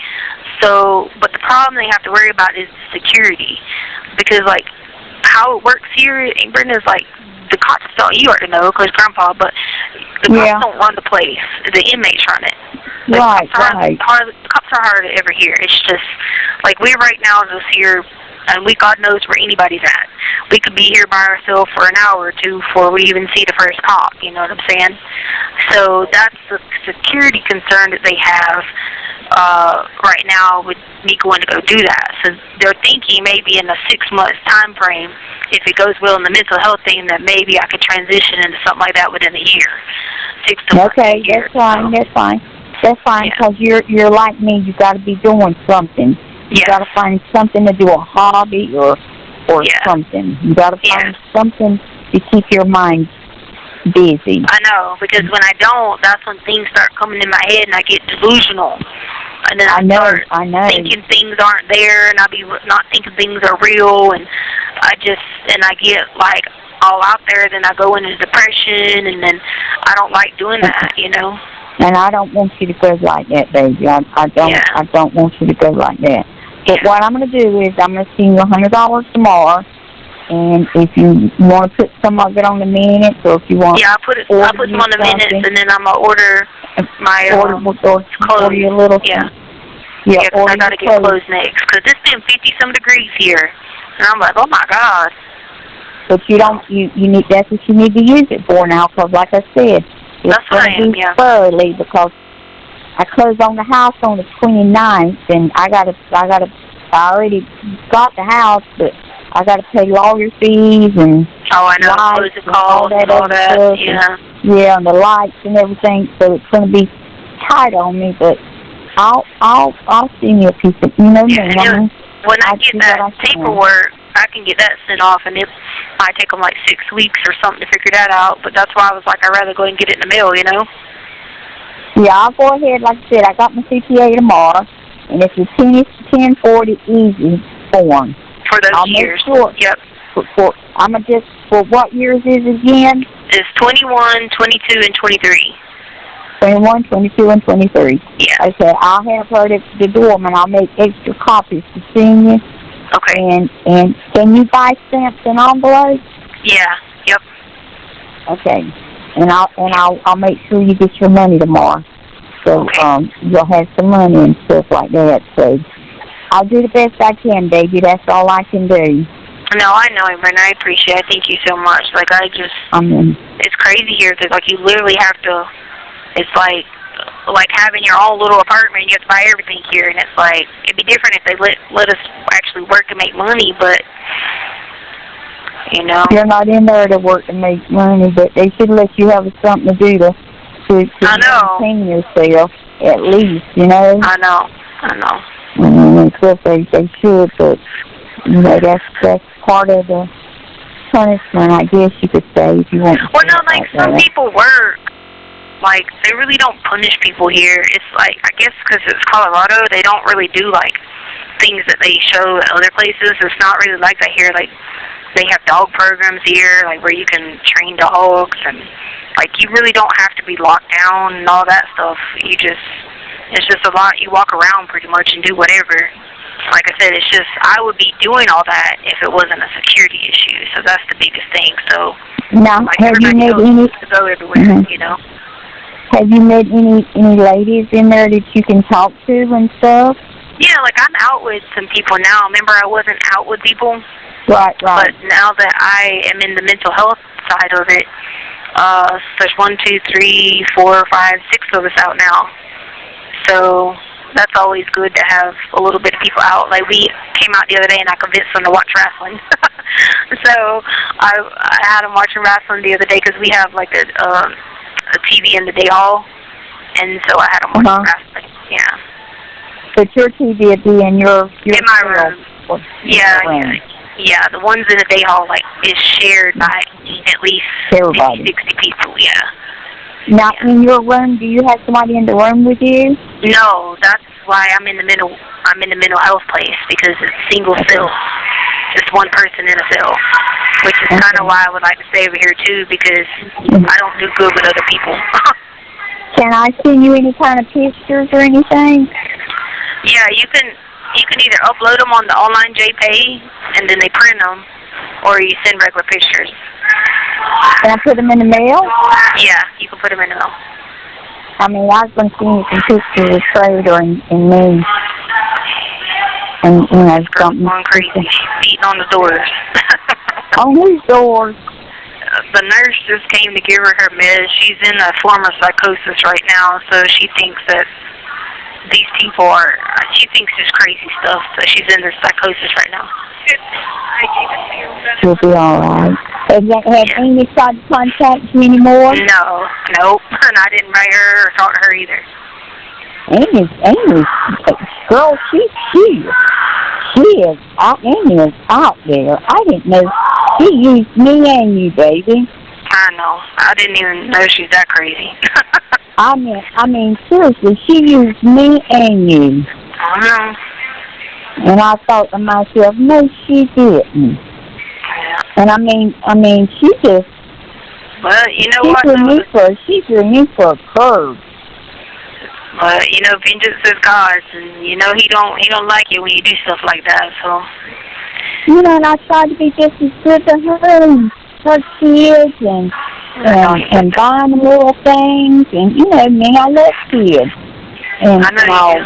So, but the problem they have to worry about is security, because how it works here in Britain is the cops don't, you already know, because Grandpa, but the cops don't run the place. The inmates run it. The cops are hard to ever hear. It's just, we right now just here, and God knows where anybody's at. We could be here by ourselves for an hour or two before we even see the first cop, you know what I'm saying? So that's the security concern that they have right now with me going to go do that. So they're thinking maybe in a 6-month time frame, if it goes well in the mental health thing, that maybe I could transition into something like that within a year. 6 to okay, that's fine. That's fine. That's fine, because you're like me. You got to be doing something. You got to find something to do, a hobby or something. You got to find something to keep your mind busy. I know, because when I don't, that's when things start coming in my head and I get delusional. And then I start thinking things aren't there, and I be not thinking things are real, and I get like all out there. Then I go into depression, and then I don't like doing that, you know. And I don't want you to go like that, baby. I don't want you to go like that. But what I'm going to do is I'm going to send you $100 tomorrow, and if you want to put some of it on the minutes, or if you want, I'll put some on the minutes, and then I'm gonna order my clothes. Your little because I gotta get clothes next, because it's been 50-some degrees here, and I'm like, oh my God. But you don't. You need. That's what you need to use it for now, because like I said, it's going to be early because I close on the house on the 29th, and I already got the house, but I got to pay lawyer fees and lights and all that stuff. Yeah, and the lights and everything. So it's going to be tight on me, but I'll send you a piece of, you know. When I get that paperwork, I can get that sent off, and it might take them like 6 weeks or something to figure that out. But that's why I was like, I'd rather go and get it in the mail, you know. Yeah, I'll go ahead. Like I said, I got my CPA tomorrow, and it's a 1040 easy form. For those years. Sure. Yep. For what years is it again? It's 21, 22, and 23. 21, 22, and 23. Yeah. Okay, I'll have her at the doorman. I'll make extra copies to send you. Okay. And can you buy stamps and envelopes? Yeah. Yep. Okay. And I'll make sure you get your money tomorrow. So you'll have some money and stuff like that. So I'll do the best I can, baby. That's all I can do. No, I know, Brenda. I appreciate it. Thank you so much. Like, it's crazy here. Cause, like, you literally have to, it's like having your own little apartment. You have to buy everything here. And it's like, it'd be different if they let us actually work and make money, but, you know. You're not in there to work and make money, but they should let you have something to do to maintain yourself, at least, you know. I know. Of course, they should, but you know, that's part of the punishment, I guess you could say, if you want to. Well, no, like some people work. Like, they really don't punish people here. It's like, I guess because it's Colorado, they don't really do, like, things that they show at other places. It's not really like that here. Like, they have dog programs here, like, where you can train dogs, and, like, you really don't have to be locked down and all that stuff. It's just a lot. You walk around pretty much and do whatever. Like I said, it's just, I would be doing all that if it wasn't a security issue. So that's the biggest thing. So, now, like, have you met any? Go everywhere, you know. Have you met any ladies in there that you can talk to and stuff? Yeah, like, I'm out with some people now. Remember, I wasn't out with people. Right. But now that I am in the mental health side of it, there's 1, 2, 3, 4, 5, 6 of us out now. So that's always good to have a little bit of people out. Like, we came out the other day and I convinced them to watch wrestling. So I had them watching wrestling the other day because we have like a TV in the day hall, and so I had them watching wrestling. Yeah. But your TV would be in your in my room. Yeah. The ones in the day hall is shared by at least 50, 60 people. Yeah. Now, in your room, do you have somebody in the room with you? No, that's why I'm in the mental health place, because it's single cell, just one person in a cell, which is kind of why I would like to stay over here too, because I don't do good with other people. Can I send you any kind of pictures or anything? Yeah, you can either upload them on the online JPay and then they print them, or you send regular pictures. Can I put them in the mail? Yeah, you can put them in the mail. I mean, I was going to send you some pictures of Trader and me. And, you know, something. Going crazy. She's beating on the doors. On whose doors? The nurse just came to give her meds. She's in a form of psychosis right now, so she thinks that these people she thinks it's crazy stuff, so she's in this psychosis right now. She'll be all right. Have Amy tried to contact you anymore? Nope. And I didn't write her or talk to her either. Amy's, girl, Amy is out there. I didn't know she used me and you, baby. I know. I I didn't even know she's that crazy. I mean, seriously, she used me and you. I know. And I thought to myself, no, she didn't. Yeah. And I mean, she just. Well, you know she what? threw me for a curve. But you know, vengeance is God's, and you know he don't like it when you do stuff like that. So. You know, and I tried to be just as good to her and her kids, and buying them little things, and you know me, I love kids. And I know you do.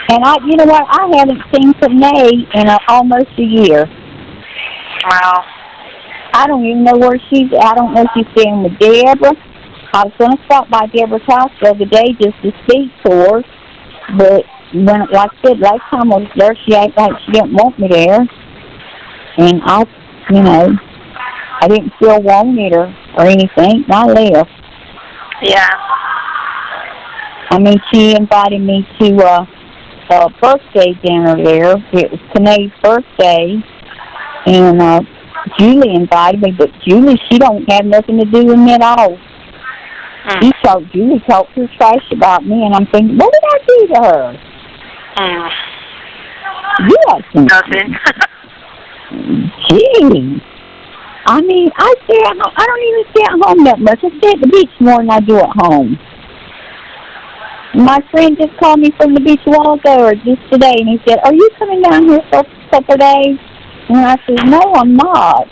And you know what? I haven't seen Renee in almost a year. Wow. I don't even know where she's at. I don't know if she's staying with Deborah. I was going to stop by Deborah's house the other day just to speak to her, but when, like I said, last time I was there, she acted like she didn't want me there, and I didn't feel wanted or anything, and I left. Yeah. I mean, she invited me to a birthday dinner there. It was Tanae's birthday, and Julie invited me, but Julie, she don't have nothing to do with me at all. Julie talked her trash about me, and I'm thinking, what did I do to her? You got some nothing. Gee. I mean, I don't even stay at home that much. I stay at the beach more than I do at home. My friend just called me from the beach a while ago, or just today, and he said, are you coming down here for a couple of days? And I said, no, I'm not.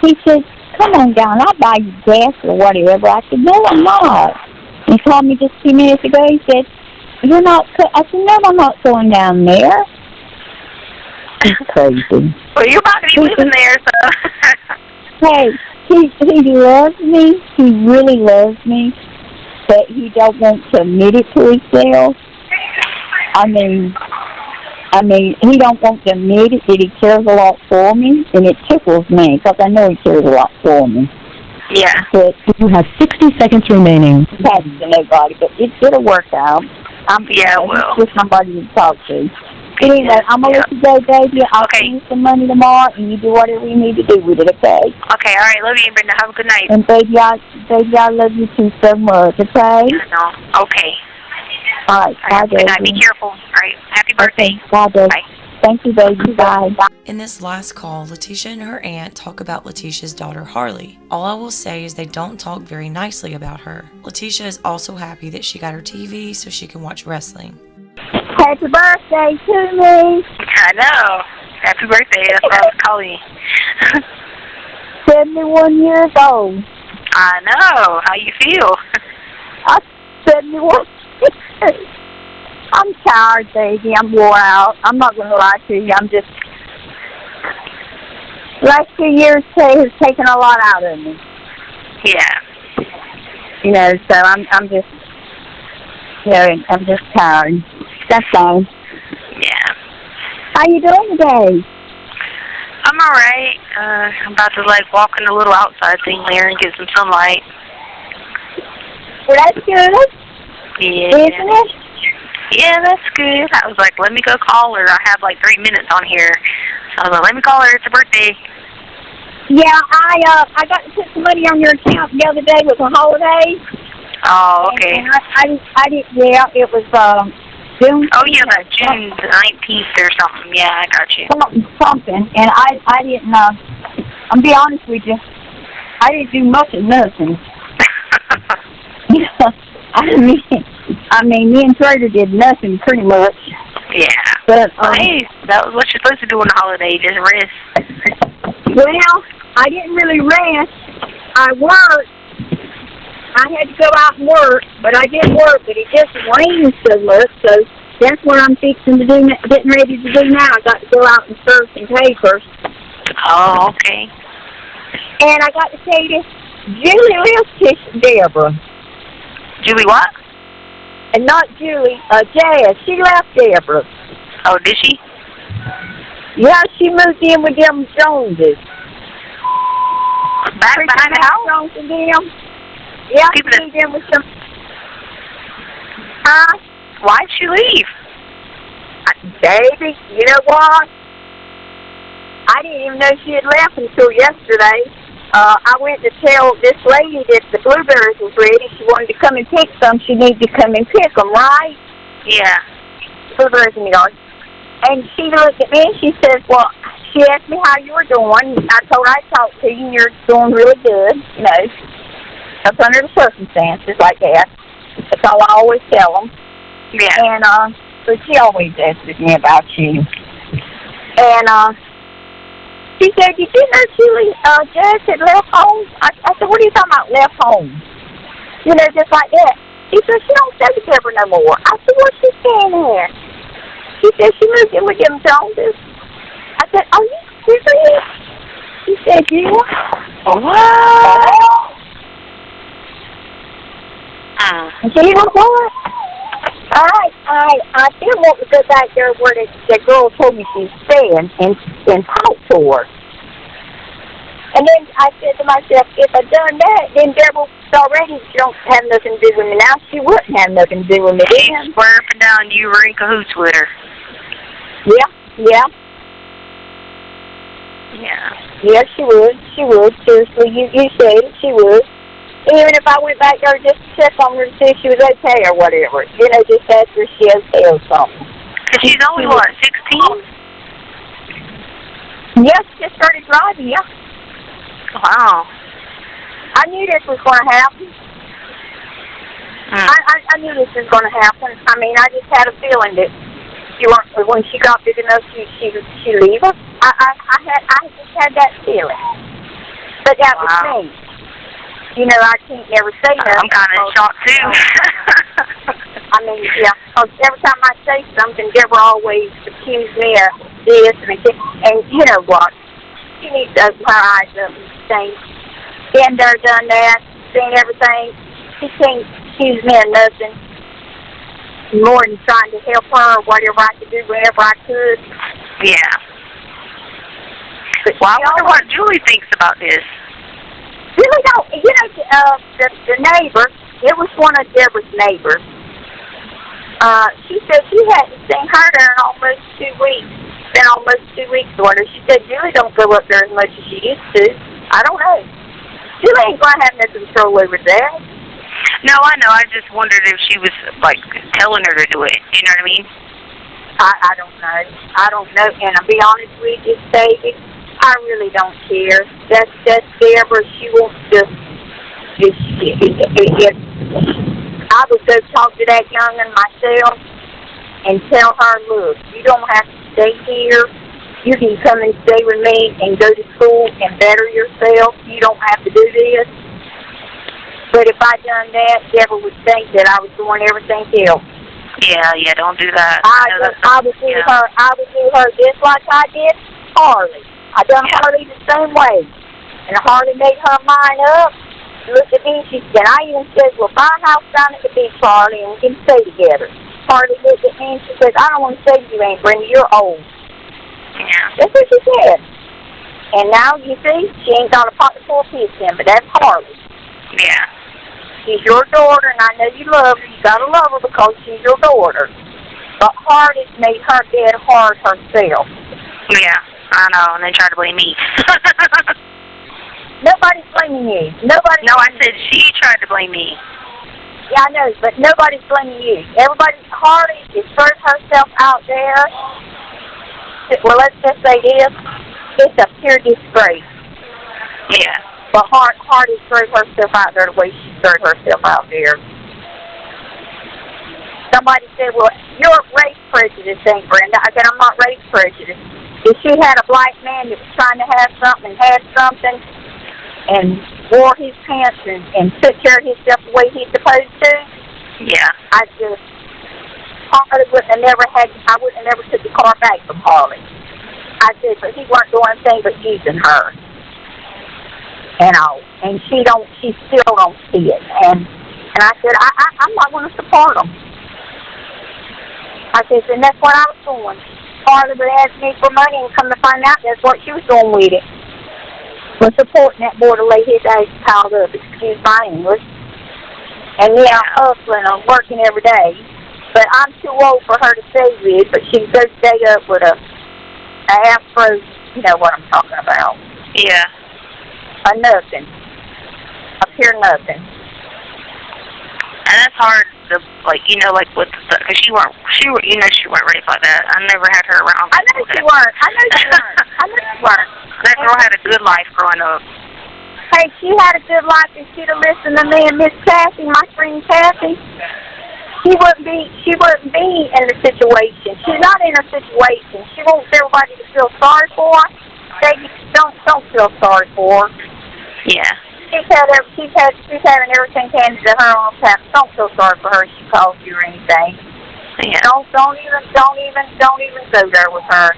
He said, come on down, I'll buy you gas or whatever. I said, no, I'm not. He called me just 2 minutes ago. He said, you're not, I said, no, I'm not going down there. He's crazy. Well, you're about to be living there, so. Hey, he loves me. He really loves me, but he don't want to admit it to himself. I mean, he don't want to admit it that he cares a lot for me, and it tickles me, because I know he cares a lot for me. Yeah. But you have 60 seconds remaining. That's to nobody, but it'll work out. Yeah, it will. Just somebody to talk to. But anyway, I'm going to let you go, baby. I'll send you some money tomorrow, and you do whatever you need to do with it, okay? Okay, all right. Love you, Brenda. Have a good night. And baby, I love you too so much, okay? No. Okay. All right. Bye, baby. Good night. Be careful. All right. Happy birthday. Okay. Bye, baby. Bye. Thank you, baby. Bye. In this last call, Leticia and her aunt talk about Leticia's daughter, Harley. All I will say is they don't talk very nicely about her. Leticia is also happy that she got her TV so she can watch wrestling. Happy birthday to me. I know. Happy birthday. That's what I was calling you. 71 years old. I know. How you feel? I'm 71 years. I'm tired, baby. I'm wore out. I'm not going to lie to you. I'm just... Last 2 years has taken a lot out of me. Yeah. You know, so I'm just... You know, I'm just tired. That's all. Yeah. How you doing today? I'm all right. I'm about to, walk in a little outside thing there and get some sunlight. Well, that's good. Yeah. Isn't it? Yeah, that's good. I was like, let me go call her. I have 3 minutes on here. So I was like, let me call her. It's her birthday. Yeah, I got to put some money on your account the other day with the holidays. Oh, okay. And I did, yeah, it was June. Oh, yeah, June the 19th or something. Yeah, I got you. Something. And I didn't, I'll be honest with you, I didn't do much of nothing. I mean, me and Trader did nothing pretty much. Yeah. But hey, that was what you're supposed to do on the holiday, just rest. Well, I didn't really rest. I worked. I had to go out and work, but I did work, but it just rained so much, so that's what I'm fixing to do, getting ready to do now. I got to go out and serve some papers. Oh, okay. And I got to tell you this, Julie lives Deborah. Julie what? And not Julie, Jazz. She left Deborah. Oh, did she? Yeah, she moved in with them Joneses. Back behind the house? Jones and them. Yeah, she moved in with them. Huh? Why'd she leave? Baby, you know what? I didn't even know she had left until yesterday. I went to tell this lady that the blueberries was ready. She wanted to come and pick some. She needed to come and pick them, right? Yeah. Blueberries in the yard. And she looked at me and she says, well, she asked me how you were doing. I told her I talked to you and you're doing really good, you know. That's under the circumstances like that. That's all I always tell them. Yeah. And, but she always asks me about you. And, she said, did you know Julie, Judge had left home? I said, what are you talking about, left home? You know, just like that. She said, she don't stay together no more. I said, what's she staying here? She said, she moved in with them Joneses. I said, are you serious? She said, yeah. What? And she was what? I still want to go back there where the girl told me she's staying and talk to her. And then I said to myself, if I'd done that, then Deborah already don't have nothing to do with me now. She wouldn't have nothing to do with me then. She's swerving down you were in cahoots with her. Yeah. Yeah. Yeah, she would. She would. Seriously, you said it, she would. Even if I went back there just to check on her to see if she was okay or whatever. You know, just ask her if she okay or something. Because she's only, what, 16? Yeah, she just started driving, yeah. Wow. I knew this was going to happen. I knew this was going to happen. I mean, I just had a feeling that when she got big enough, she'd leave us. I just had that feeling. But that was me. You know, I can't never say nothing. I'm kind of shocked, too. I mean, yeah. Every time I say something, Deborah always accuses me of this and you know what? She needs to open her eyes up and think. Been there, done that, seen everything. She can't accuse me of nothing more than trying to help her or whatever I could do whenever I could. Yeah. But well, I wonder what Julie thinks about this. Really don't. You know, the neighbor, it was one of Deborah's neighbors. She said she hadn't seen her there in almost 2 weeks. Been almost 2 weeks with her. She said Julie don't go up there as much as she used to. I don't know. Julie ain't going to have no control over that. No, I know. I just wondered if she was, like, telling her to do it. You know what I mean? I don't know. I don't know. And I'll be honest with you, David, I really don't care. That's Deborah. She wants to. I would go talk to that young'un myself and tell her, look, you don't have to stay here. You can come and stay with me and go to school and better yourself. You don't have to do this. But if I done that, Deborah would think that I was doing everything else. Yeah, don't do that. I would do her just like I did Harley. I done Harley the same way. And Harley made her mind up. Looked at me, and I even said, well, buy a house down at the beach, Harley, and we can stay together. Harley looked at me and she said, I don't want to stay with you, Aunt Brenda, you're old. Yeah. That's what she said. And now, you see, she ain't got a pocket full of piss in, but that's Harley. Yeah. She's your daughter, and I know you love her. You got to love her because she's your daughter. But Harley's made her dead hard herself. Yeah, I know, and they try to blame me. Nobody's blaming you. No, I said she tried to blame me. Yeah, I know, but nobody's blaming you. Harley has thrown herself out there. Well, let's just say this. It's a pure disgrace. Yeah. But Harley threw herself out there the way she threw herself out there. Somebody said, well, you're race prejudiced, Aunt Brenda. I said, I'm not race prejudiced. If she had a black man that was trying to have something and had something and wore his pants and took care of himself the way he's supposed to, yeah, Harley wouldn't have never took the car back from Harley. I said, but he wasn't doing anything but using her. And all. And she still don't see it. And I said, I'm not going to support them. I said, and that's what I was doing. Harley would ask me for money and come to find out that's what she was doing with it. Was supporting that boy to lay his ass piled up, excuse my English. And yeah, I'm hustling, I'm working every day. But I'm too old for her to stay with, but she can go stay up with a afro, you know what I'm talking about. Yeah. A nothing. A pure nothing. And that's hard to, like, you know, like, with the, because she weren't raised like that. I never had her around. I know she weren't. I know she weren't. That girl had a good life growing up. Hey, she had a good life if she'd have listened to me and Miss Kathy, my friend Kathy. She wouldn't be in the situation. She's not in a situation. She wants everybody to feel sorry for her. They don't feel sorry for her. Yeah. She's having everything handed to her on tap. Don't feel sorry for her if she calls you or anything. Yeah. Don't even go there with her.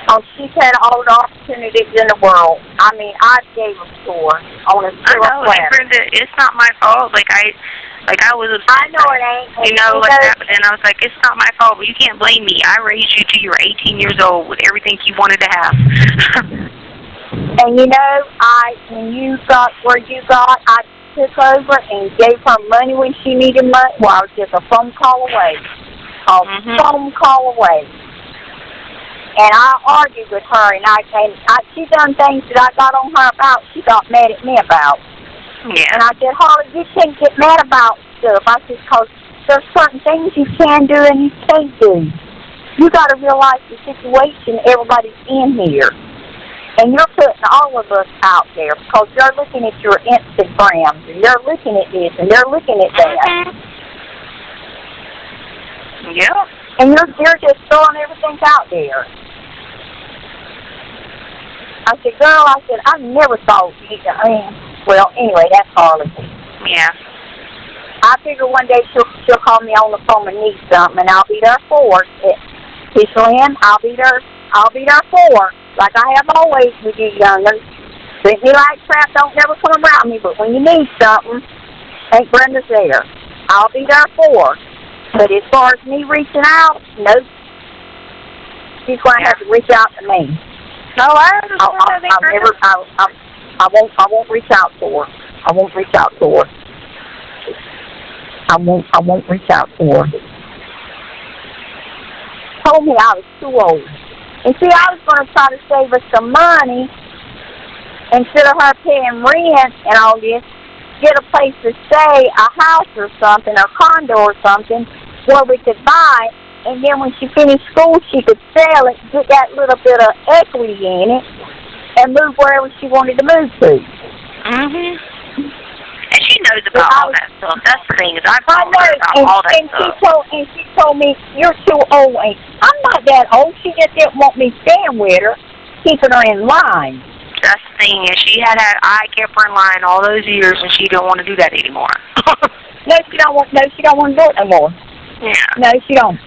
Oh, she's had all the opportunities in the world. I mean, I gave them to her on a silver platter. Brenda, it's not my fault. I was upset. I know it ain't. You know, like that, but then I was like, it's not my fault, but you can't blame me. I raised you till you were 18 years old with everything you wanted to have. And you know, when you got where you got, I took over and gave her money when she needed money. Well, I was just a phone call away. Phone call away. And I argued with her, and she done things that I got on her about, she got mad at me about. Yeah. And I said, Holly, you shouldn't get mad about stuff. I said, because there's certain things you can do and you can't do. You got to realize the situation everybody's in here. And you're putting all of us out there because they're looking at your Instagrams, and they're looking at this, and they're looking at that. Yeah. And you're just throwing everything out there. I said, girl, I never thought well, anyway, that's Harley. Yeah. I figure one day she'll call me on the phone and need something, and I'll be there for it. Lynn, I'll be there for her, like I have always with you youngers. Treat me like crap, don't never come around me, but when you need something, Aunt Brenda's there. I'll be there for her. But as far as me reaching out, no. She's going to have to reach out to me. No, I won't reach out to her. I won't reach out to her. I won't reach out to her. Told me I was too old. And see, I was going to try to save her some money instead of her paying rent and all this. Get a place to stay, a house or something, or condo or something, where we could buy. And then when she finished school, she could sell it, get that little bit of equity in it, and move wherever she wanted to move to. Mhm. And she knows about all that stuff. That's the thing, is I told her about all that stuff. She told me, you're too old. I'm not that old. She just didn't want me staying with her, keeping her in line. That's the thing, is I kept her in line all those years, and she don't want to do that anymore. No, she don't want to do it no more. Yeah. No, she don't.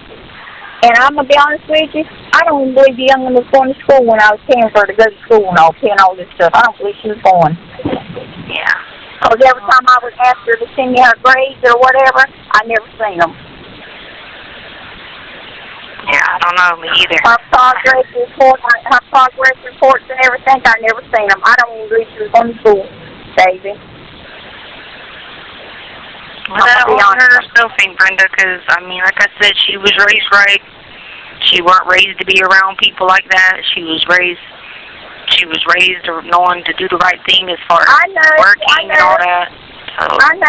And I'm going to be honest with you, I don't even believe the young one was going to school when I was paying for her to go to school and all, paying all this stuff. I don't believe she was going. Yeah. Because every time I would ask her to send me her grades or whatever, I never seen them. Yeah, I don't know, me either. Her progress reports and everything, I never seen them. I don't even believe she was going to school, baby. Well, that wasn't her herself, Brenda, because, I mean, like I said, she was raised right. She weren't raised to be around people like that. She was raised knowing to do the right thing as far as working and all that. So, I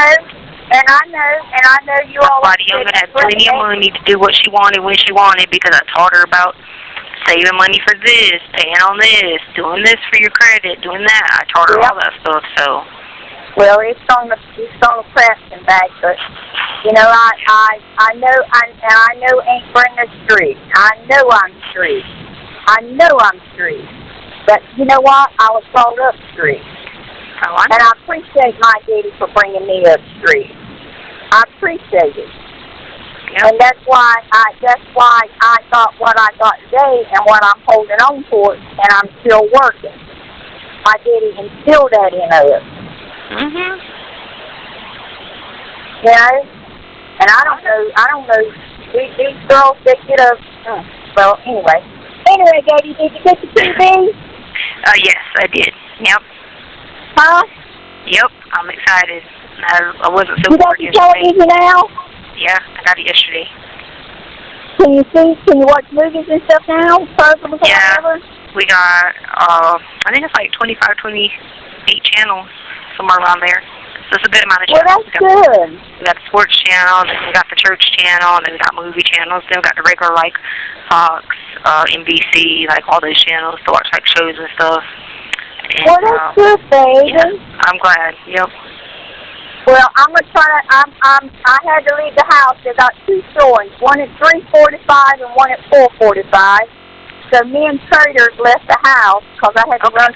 know you all. Somebody younger had plenty of money to do what she wanted when she wanted, because I taught her about saving money for this, paying on this, doing this for your credit, doing that. I taught her all that stuff, so. Well, it's on the pressing back, but you know, I know Aunt Brenda's street. I know I'm street. But you know what? I was brought up street, and I appreciate my daddy for bringing me up street. I appreciate it, and that's why I got what I got today, and what I'm holding on for, and I'm still working. My daddy instilled that in us. Mhm. You know, and I don't know. These girls, they get up. Well, anyway, Daddy, did you get the TV? Yes, I did. Yep. Huh? Yep, I'm excited. I wasn't so bored yesterday. You got the television now? Yeah, I got it yesterday. Can you watch movies and stuff now? Programs or whatever? We got, I think it's like 28 channels, somewhere around there. So it's a good amount of Well, channels. that's good. We got the sports channel, then we got the church channel, then we got movie channels, then we got the regular, like, Fox, NBC, like, all those channels to watch, like, shows and stuff. And, Well, that's good, baby. Yeah, I'm glad, yep. Well, I'm gonna try to. I had to leave the house. They got two showings, one at 3:45 and one at 4:45. So me and Traders left the house because I had to run,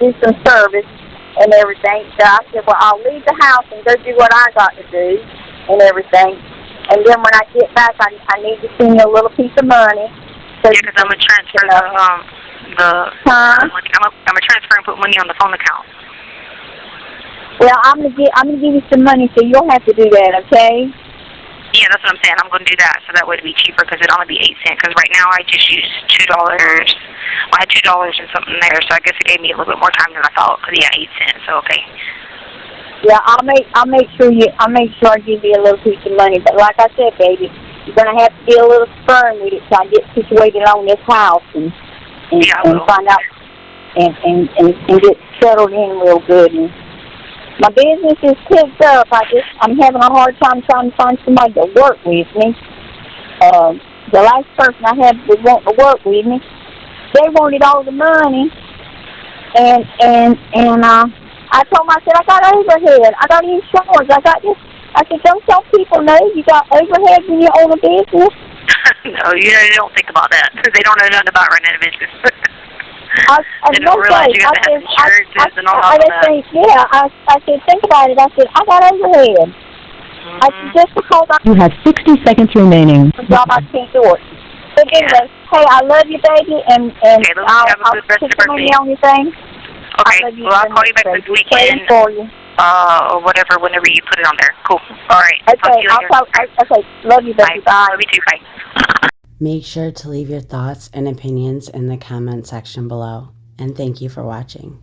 do some service and everything. So I said, well, I'll leave the house and go do what I got to do and everything. And then when I get back, I need to send you a little piece of money. So yeah, because I'm gonna transfer I'm gonna transfer and put money on the phone account. Well, I'm gonna give you some money, so you'll have to do that, okay? Yeah, that's what I'm saying. I'm gonna do that, so that way it'll be cheaper, because it'll only be 8 cents. Because right now I just used $2. Well, I had $2 and something there, so I guess it gave me a little bit more time than I thought. Because 8 cents, so okay. Yeah, I'll make sure I give you a little piece of money. But like I said, baby, you're gonna have to be a little firm with it till I get situated on this house and find out and get settled in real good. And my business is picked up. I'm having a hard time trying to find somebody to work with me. The last person I had was wanting to work with me. They wanted all the money, and I told them, I said, I got overhead, I got insurance, I got this. I said, don't some people know you got overhead when you own a business? No, you don't think about that, because they don't know nothing about running a business. They don't realize you got to have insurances and all that. I said, think about it. I said, I got overhead. I said, just because You have 60 seconds remaining. job, I can't do it. But anyway, hey, I love you, baby, and Okay, I'll put some money on your thing. Okay, well, I'll call you back this weekend, for you. or whatever, whenever you put it on there. Cool. All right. Okay, okay, love you, baby. Bye. Love you too. Bye. Make sure to leave your thoughts and opinions in the comment section below. And thank you for watching.